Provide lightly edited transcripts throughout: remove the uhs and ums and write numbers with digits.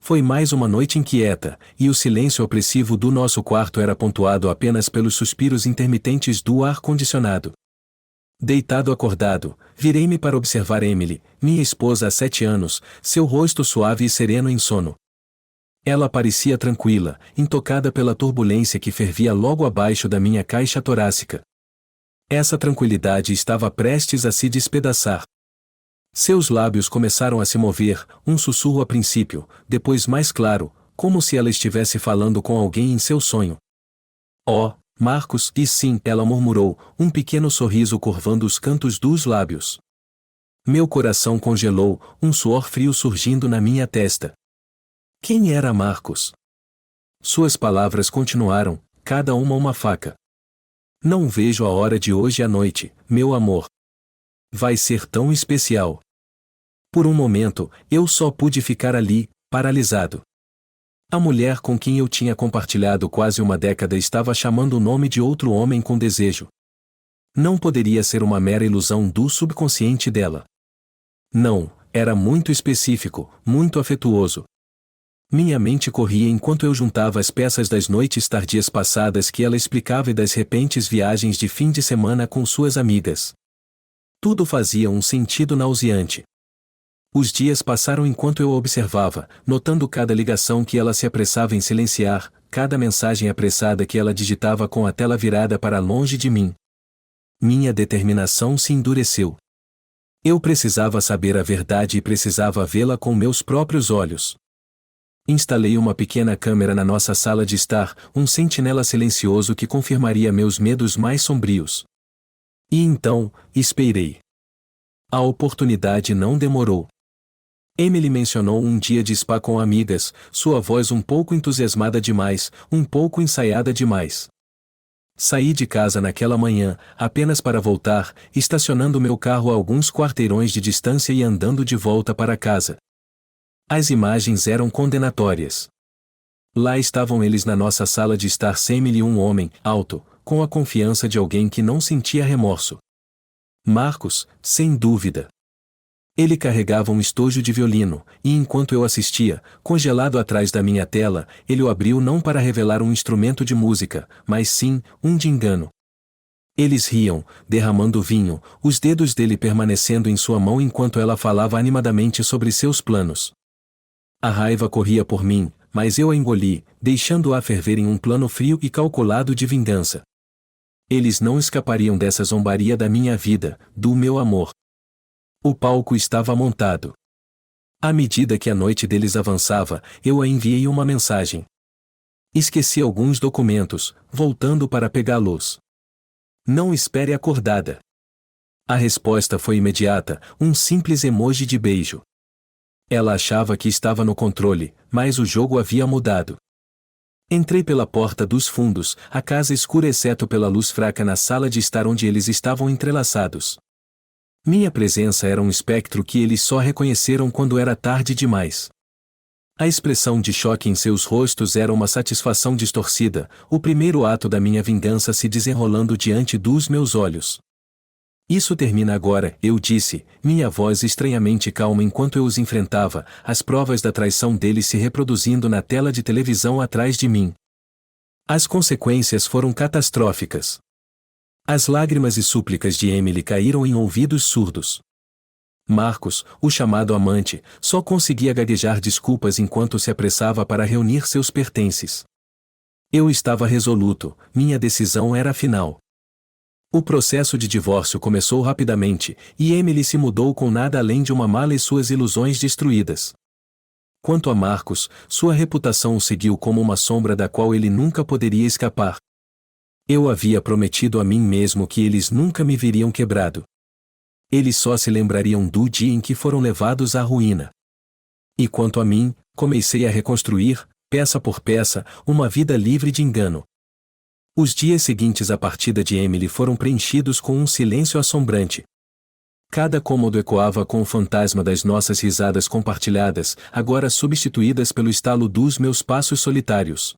Foi mais uma noite inquieta, e o silêncio opressivo do nosso quarto era pontuado apenas pelos suspiros intermitentes do ar-condicionado. Deitado acordado, virei-me para observar Emily, minha esposa há 7 anos, seu rosto suave e sereno em sono. Ela parecia tranquila, intocada pela turbulência que fervia logo abaixo da minha caixa torácica. Essa tranquilidade estava prestes a se despedaçar. Seus lábios começaram a se mover, um sussurro a princípio, depois mais claro, como se ela estivesse falando com alguém em seu sonho. Oh, Marcos, e sim, ela murmurou, um pequeno sorriso curvando os cantos dos lábios. Meu coração congelou, um suor frio surgindo na minha testa. Quem era Marcos? Suas palavras continuaram, cada uma faca. Não vejo a hora de hoje à noite, meu amor. Vai ser tão especial. Por um momento, eu só pude ficar ali, paralisado. A mulher com quem eu tinha compartilhado quase uma década estava chamando o nome de outro homem com desejo. Não poderia ser uma mera ilusão do subconsciente dela. Não, era muito específico, muito afetuoso. Minha mente corria enquanto eu juntava as peças das noites tardias passadas que ela explicava e das repentes viagens de fim de semana com suas amigas. Tudo fazia um sentido nauseante. Os dias passaram enquanto eu a observava, notando cada ligação que ela se apressava em silenciar, cada mensagem apressada que ela digitava com a tela virada para longe de mim. Minha determinação se endureceu. Eu precisava saber a verdade e precisava vê-la com meus próprios olhos. Instalei uma pequena câmera na nossa sala de estar, um sentinela silencioso que confirmaria meus medos mais sombrios. E então, esperei. A oportunidade não demorou. Emily mencionou um dia de spa com amigas, sua voz um pouco entusiasmada demais, um pouco ensaiada demais. Saí de casa naquela manhã, apenas para voltar, estacionando meu carro a alguns quarteirões de distância e andando de volta para casa. As imagens eram condenatórias. Lá estavam eles na nossa sala de estar sem Emily, um homem, alto, com a confiança de alguém que não sentia remorso. Marcos, sem dúvida. Ele carregava um estojo de violino, e enquanto eu assistia, congelado atrás da minha tela, ele o abriu não para revelar um instrumento de música, mas sim, um de engano. Eles riam, derramando vinho, os dedos dele permanecendo em sua mão enquanto ela falava animadamente sobre seus planos. A raiva corria por mim, mas eu a engoli, deixando-a ferver em um plano frio e calculado de vingança. Eles não escapariam dessa zombaria da minha vida, do meu amor. O palco estava montado. À medida que a noite deles avançava, eu a enviei uma mensagem. Esqueci alguns documentos, voltando para pegá-los. Não espere acordada. A resposta foi imediata, um simples emoji de beijo. Ela achava que estava no controle, mas o jogo havia mudado. Entrei pela porta dos fundos, a casa escura exceto pela luz fraca na sala de estar onde eles estavam entrelaçados. Minha presença era um espectro que eles só reconheceram quando era tarde demais. A expressão de choque em seus rostos era uma satisfação distorcida, o primeiro ato da minha vingança se desenrolando diante dos meus olhos. Isso termina agora, eu disse, minha voz estranhamente calma enquanto eu os enfrentava, as provas da traição deles se reproduzindo na tela de televisão atrás de mim. As consequências foram catastróficas. As lágrimas e súplicas de Emily caíram em ouvidos surdos. Marcos, o chamado amante, só conseguia gaguejar desculpas enquanto se apressava para reunir seus pertences. Eu estava resoluto, minha decisão era final. O processo de divórcio começou rapidamente, e Emily se mudou com nada além de uma mala e suas ilusões destruídas. Quanto a Marcos, sua reputação o seguiu como uma sombra da qual ele nunca poderia escapar. Eu havia prometido a mim mesmo que eles nunca me viriam quebrado. Eles só se lembrariam do dia em que foram levados à ruína. E quanto a mim, comecei a reconstruir, peça por peça, uma vida livre de engano. Os dias seguintes à partida de Emily foram preenchidos com um silêncio assombrante. Cada cômodo ecoava com o fantasma das nossas risadas compartilhadas, agora substituídas pelo estalo dos meus passos solitários.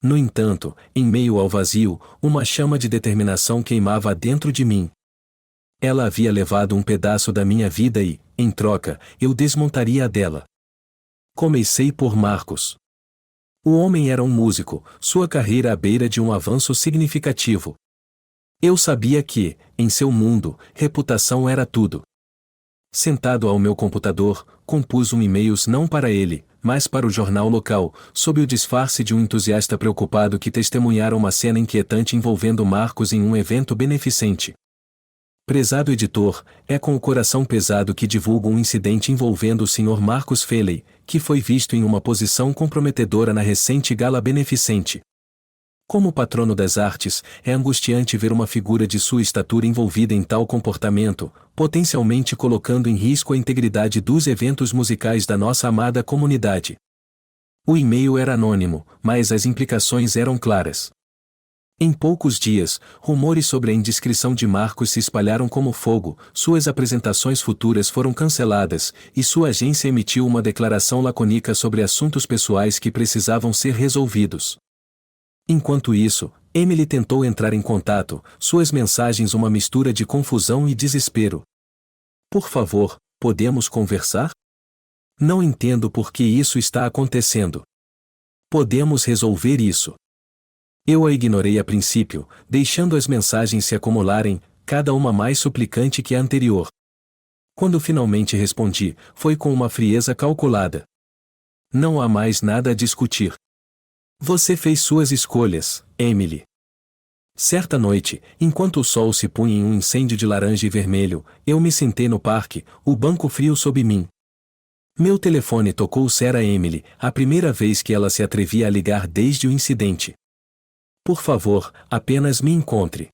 No entanto, em meio ao vazio, uma chama de determinação queimava dentro de mim. Ela havia levado um pedaço da minha vida e, em troca, eu desmontaria a dela. Comecei por Marcos. O homem era um músico, sua carreira à beira de um avanço significativo. Eu sabia que, em seu mundo, reputação era tudo. Sentado ao meu computador, compus e-mails não para ele, mas para o jornal local, sob o disfarce de um entusiasta preocupado que testemunhara uma cena inquietante envolvendo Marcos em um evento beneficente. Prezado editor, é com o coração pesado que divulgo um incidente envolvendo o Sr. Marcos Feeley, que foi visto em uma posição comprometedora na recente gala beneficente. Como patrono das artes, é angustiante ver uma figura de sua estatura envolvida em tal comportamento, potencialmente colocando em risco a integridade dos eventos musicais da nossa amada comunidade. O e-mail era anônimo, mas as implicações eram claras. Em poucos dias, rumores sobre a indiscrição de Marcos se espalharam como fogo, suas apresentações futuras foram canceladas, e sua agência emitiu uma declaração lacônica sobre assuntos pessoais que precisavam ser resolvidos. Enquanto isso, Emily tentou entrar em contato, suas mensagens uma mistura de confusão e desespero. Por favor, podemos conversar? Não entendo por que isso está acontecendo. Podemos resolver isso. Eu a ignorei a princípio, deixando as mensagens se acumularem, cada uma mais suplicante que a anterior. Quando finalmente respondi, foi com uma frieza calculada. Não há mais nada a discutir. Você fez suas escolhas, Emily. Certa noite, enquanto o sol se punha em um incêndio de laranja e vermelho, eu me sentei no parque, o banco frio sob mim. Meu telefone tocou. Era Emily, a primeira vez que ela se atrevia a ligar desde o incidente. Por favor, apenas me encontre.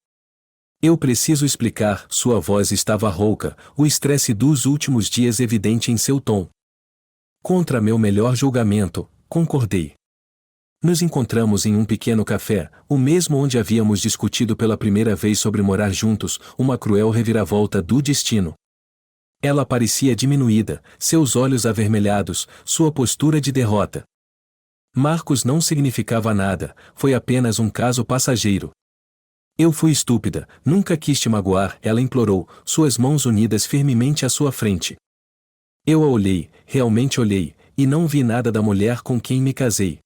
Eu preciso explicar. Sua voz estava rouca, o estresse dos últimos dias evidente em seu tom. Contra meu melhor julgamento, concordei. Nos encontramos em um pequeno café, o mesmo onde havíamos discutido pela primeira vez sobre morar juntos, uma cruel reviravolta do destino. Ela parecia diminuída, seus olhos avermelhados, sua postura de derrota. Marcos não significava nada, foi apenas um caso passageiro. Eu fui estúpida, nunca quis te magoar, ela implorou, suas mãos unidas firmemente à sua frente. Eu a olhei, realmente olhei, e não vi nada da mulher com quem me casei.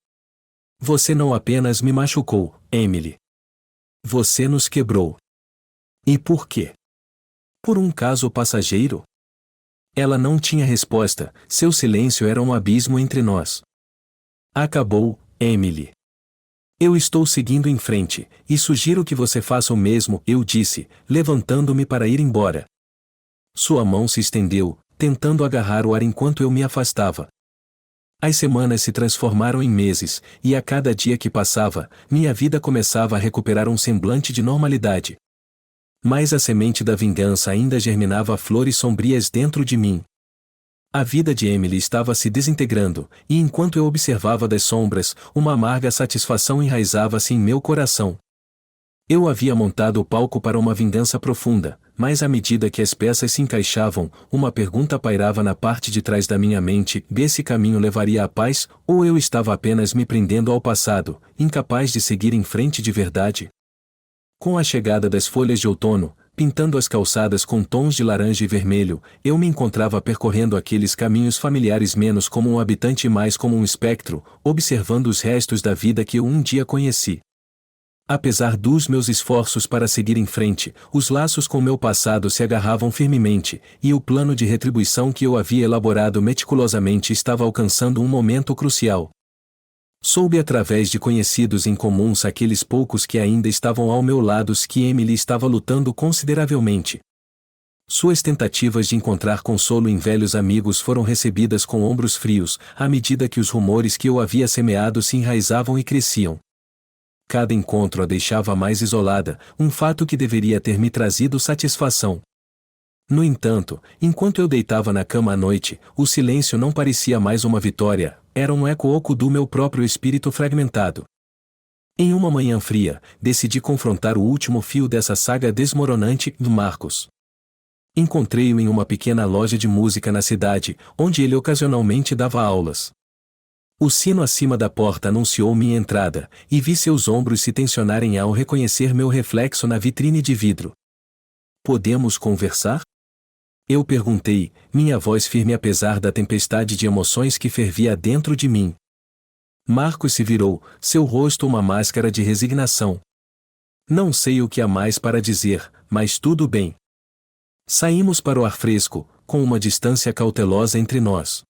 Você não apenas me machucou, Emily. Você nos quebrou. E por quê? Por um caso passageiro? Ela não tinha resposta, seu silêncio era um abismo entre nós. Acabou, Emily. Eu estou seguindo em frente, e sugiro que você faça o mesmo, eu disse, levantando-me para ir embora. Sua mão se estendeu, tentando agarrar o ar enquanto eu me afastava. As semanas se transformaram em meses, e a cada dia que passava, minha vida começava a recuperar um semblante de normalidade. Mas a semente da vingança ainda germinava flores sombrias dentro de mim. A vida de Emily estava se desintegrando, e enquanto eu observava das sombras, uma amarga satisfação enraizava-se em meu coração. Eu havia montado o palco para uma vingança profunda, mas à medida que as peças se encaixavam, uma pergunta pairava na parte de trás da minha mente: esse caminho levaria à paz, ou eu estava apenas me prendendo ao passado, incapaz de seguir em frente de verdade? Com a chegada das folhas de outono, pintando as calçadas com tons de laranja e vermelho, eu me encontrava percorrendo aqueles caminhos familiares menos como um habitante e mais como um espectro, observando os restos da vida que eu um dia conheci. Apesar dos meus esforços para seguir em frente, os laços com meu passado se agarravam firmemente, e o plano de retribuição que eu havia elaborado meticulosamente estava alcançando um momento crucial. Soube através de conhecidos em comuns, aqueles poucos que ainda estavam ao meu lado, que Emily estava lutando consideravelmente. Suas tentativas de encontrar consolo em velhos amigos foram recebidas com ombros frios, à medida que os rumores que eu havia semeado se enraizavam e cresciam. Cada encontro a deixava mais isolada, um fato que deveria ter me trazido satisfação. No entanto, enquanto eu deitava na cama à noite, o silêncio não parecia mais uma vitória, era um eco oco do meu próprio espírito fragmentado. Em uma manhã fria, decidi confrontar o último fio dessa saga desmoronante, Marcos. Encontrei-o em uma pequena loja de música na cidade, onde ele ocasionalmente dava aulas. O sino acima da porta anunciou minha entrada, e vi seus ombros se tensionarem ao reconhecer meu reflexo na vitrine de vidro. Podemos conversar? Eu perguntei, minha voz firme apesar da tempestade de emoções que fervia dentro de mim. Marcos se virou, seu rosto uma máscara de resignação. Não sei o que há mais para dizer, mas tudo bem. Saímos para o ar fresco, com uma distância cautelosa entre nós.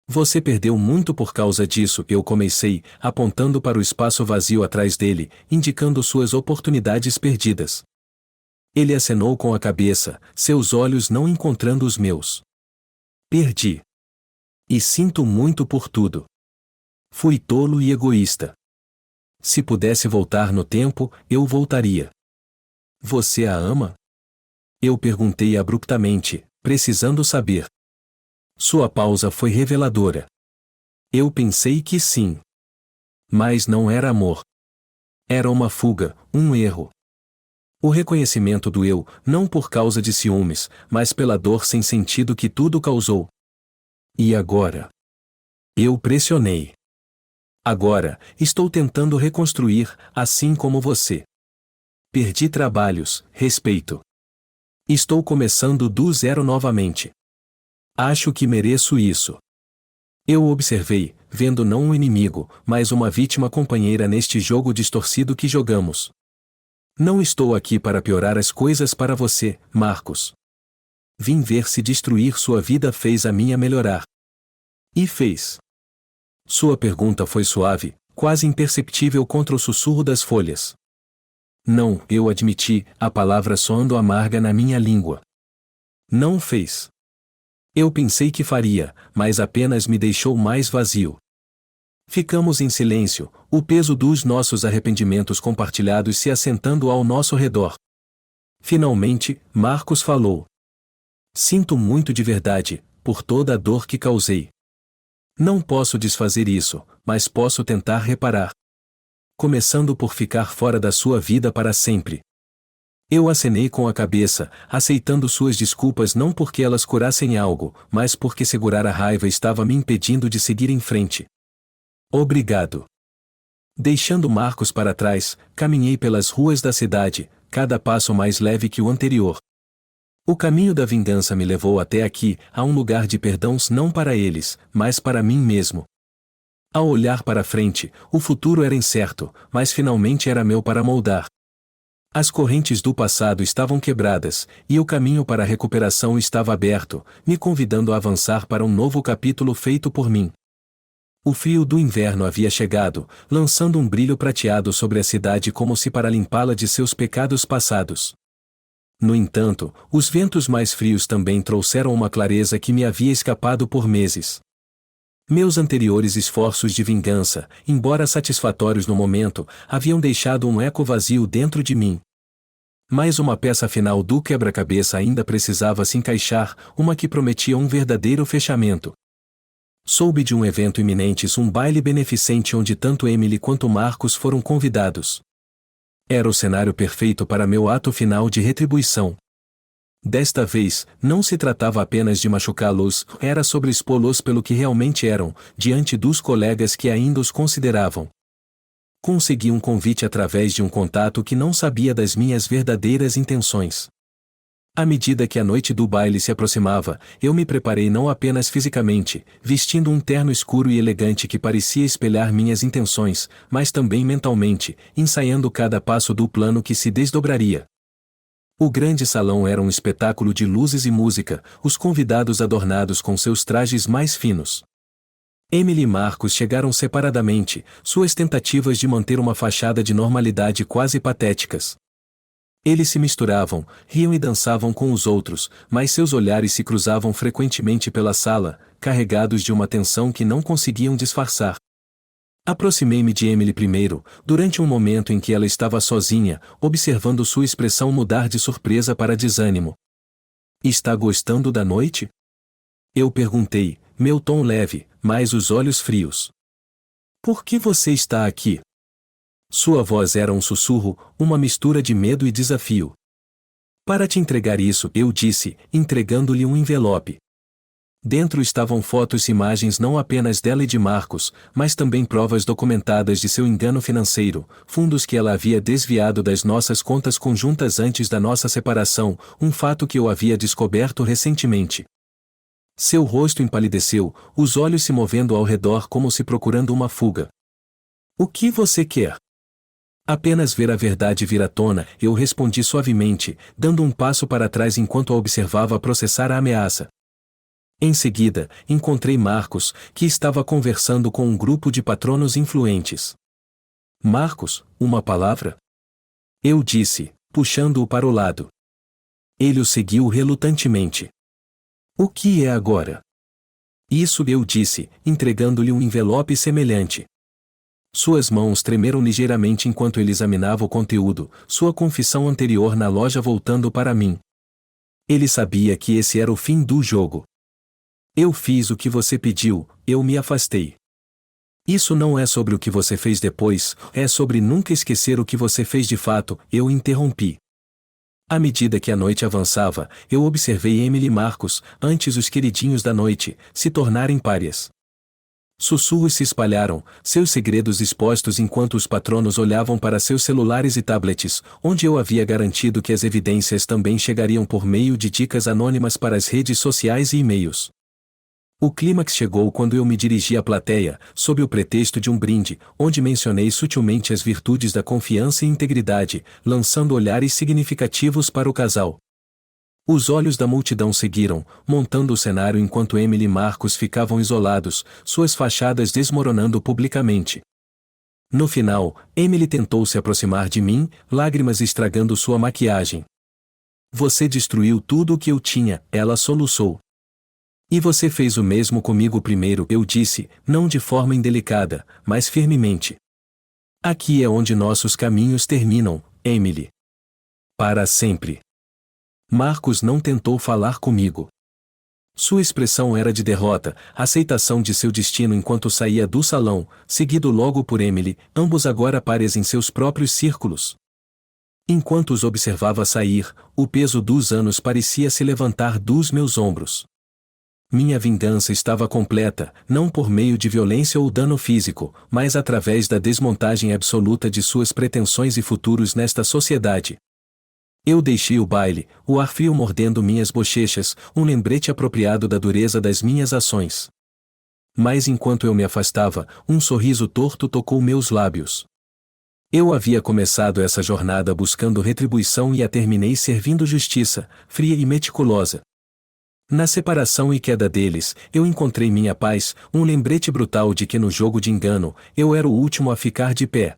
Você perdeu muito por causa disso, eu comecei, apontando para o espaço vazio atrás dele, indicando suas oportunidades perdidas. Ele acenou com a cabeça, seus olhos não encontrando os meus. Perdi. E sinto muito por tudo. Fui tolo e egoísta. Se pudesse voltar no tempo, eu voltaria. Você a ama? Eu perguntei abruptamente, precisando saber. Sua pausa foi reveladora. Eu pensei que sim. Mas não era amor. Era uma fuga, um erro. O reconhecimento doeu, não por causa de ciúmes, mas pela dor sem sentido que tudo causou. E agora? Eu pressionei. Agora, estou tentando reconstruir, assim como você. Perdi trabalhos, respeito. Estou começando do zero novamente. Acho que mereço isso. Eu observei, vendo não um inimigo, mas uma vítima companheira neste jogo distorcido que jogamos. Não estou aqui para piorar as coisas para você, Marcos. Vim ver se destruir sua vida fez a minha melhorar. E fez. Sua pergunta foi suave, quase imperceptível contra o sussurro das folhas. Não, eu admiti, a palavra soando amarga na minha língua. Não fez. Eu pensei que faria, mas apenas me deixou mais vazio. Ficamos em silêncio, o peso dos nossos arrependimentos compartilhados se assentando ao nosso redor. Finalmente, Marcos falou. Sinto muito de verdade, por toda a dor que causei. Não posso desfazer isso, mas posso tentar reparar. Começando por ficar fora da sua vida para sempre. Eu acenei com a cabeça, aceitando suas desculpas não porque elas curassem algo, mas porque segurar a raiva estava me impedindo de seguir em frente. Obrigado. Deixando Marcos para trás, caminhei pelas ruas da cidade, cada passo mais leve que o anterior. O caminho da vingança me levou até aqui, a um lugar de perdões não para eles, mas para mim mesmo. Ao olhar para frente, o futuro era incerto, mas finalmente era meu para moldar. As correntes do passado estavam quebradas, e o caminho para a recuperação estava aberto, me convidando a avançar para um novo capítulo feito por mim. O frio do inverno havia chegado, lançando um brilho prateado sobre a cidade como se para limpá-la de seus pecados passados. No entanto, os ventos mais frios também trouxeram uma clareza que me havia escapado por meses. Meus anteriores esforços de vingança, embora satisfatórios no momento, haviam deixado um eco vazio dentro de mim. Mas uma peça final do quebra-cabeça ainda precisava se encaixar, uma que prometia um verdadeiro fechamento. Soube de um evento iminente, um baile beneficente onde tanto Emily quanto Marcos foram convidados. Era o cenário perfeito para meu ato final de retribuição. Desta vez, não se tratava apenas de machucá-los, era sobre expô-los pelo que realmente eram, diante dos colegas que ainda os consideravam. Consegui um convite através de um contato que não sabia das minhas verdadeiras intenções. À medida que a noite do baile se aproximava, eu me preparei não apenas fisicamente, vestindo um terno escuro e elegante que parecia espelhar minhas intenções, mas também mentalmente, ensaiando cada passo do plano que se desdobraria. O grande salão era um espetáculo de luzes e música, os convidados adornados com seus trajes mais finos. Emily e Marcos chegaram separadamente, suas tentativas de manter uma fachada de normalidade quase patéticas. Eles se misturavam, riam e dançavam com os outros, mas seus olhares se cruzavam frequentemente pela sala, carregados de uma tensão que não conseguiam disfarçar. Aproximei-me de Emily primeiro, durante um momento em que ela estava sozinha, observando sua expressão mudar de surpresa para desânimo. Está gostando da noite? Eu perguntei, meu tom leve, mas os olhos frios. Por que você está aqui? Sua voz era um sussurro, uma mistura de medo e desafio. Para te entregar isso, eu disse, entregando-lhe um envelope. Dentro estavam fotos e imagens não apenas dela e de Marcos, mas também provas documentadas de seu engano financeiro, fundos que ela havia desviado das nossas contas conjuntas antes da nossa separação, um fato que eu havia descoberto recentemente. Seu rosto empalideceu, os olhos se movendo ao redor como se procurando uma fuga. O que você quer? Apenas ver a verdade vir à tona, eu respondi suavemente, dando um passo para trás enquanto a observava processar a ameaça. Em seguida, encontrei Marcos, que estava conversando com um grupo de patronos influentes. Marcos, uma palavra? Eu disse, puxando-o para o lado. Ele o seguiu relutantemente. O que é agora? Isso eu disse, entregando-lhe um envelope semelhante. Suas mãos tremeram ligeiramente enquanto ele examinava o conteúdo, sua confissão anterior na loja voltando para mim. Ele sabia que esse era o fim do jogo. Eu fiz o que você pediu, eu me afastei. Isso não é sobre o que você fez depois, é sobre nunca esquecer o que você fez de fato, eu interrompi. À medida que a noite avançava, eu observei Emily e Marcos, antes os queridinhos da noite, se tornarem párias. Sussurros se espalharam, seus segredos expostos enquanto os patronos olhavam para seus celulares e tablets, onde eu havia garantido que as evidências também chegariam por meio de dicas anônimas para as redes sociais e e-mails. O clímax chegou quando eu me dirigi à plateia, sob o pretexto de um brinde, onde mencionei sutilmente as virtudes da confiança e integridade, lançando olhares significativos para o casal. Os olhos da multidão seguiram, montando o cenário enquanto Emily e Marcos ficavam isolados, suas fachadas desmoronando publicamente. No final, Emily tentou se aproximar de mim, lágrimas estragando sua maquiagem. Você destruiu tudo o que eu tinha, ela soluçou. E você fez o mesmo comigo primeiro, eu disse, não de forma indelicada, mas firmemente. Aqui é onde nossos caminhos terminam, Emily. Para sempre. Marcos não tentou falar comigo. Sua expressão era de derrota, aceitação de seu destino enquanto saía do salão, seguido logo por Emily, ambos agora pares em seus próprios círculos. Enquanto os observava sair, o peso dos anos parecia se levantar dos meus ombros. Minha vingança estava completa, não por meio de violência ou dano físico, mas através da desmontagem absoluta de suas pretensões e futuros nesta sociedade. Eu deixei o baile, o ar frio mordendo minhas bochechas, um lembrete apropriado da dureza das minhas ações. Mas enquanto eu me afastava, um sorriso torto tocou meus lábios. Eu havia começado essa jornada buscando retribuição e a terminei servindo justiça, fria e meticulosa. Na separação e queda deles, eu encontrei minha paz, um lembrete brutal de que no jogo de engano, eu era o último a ficar de pé.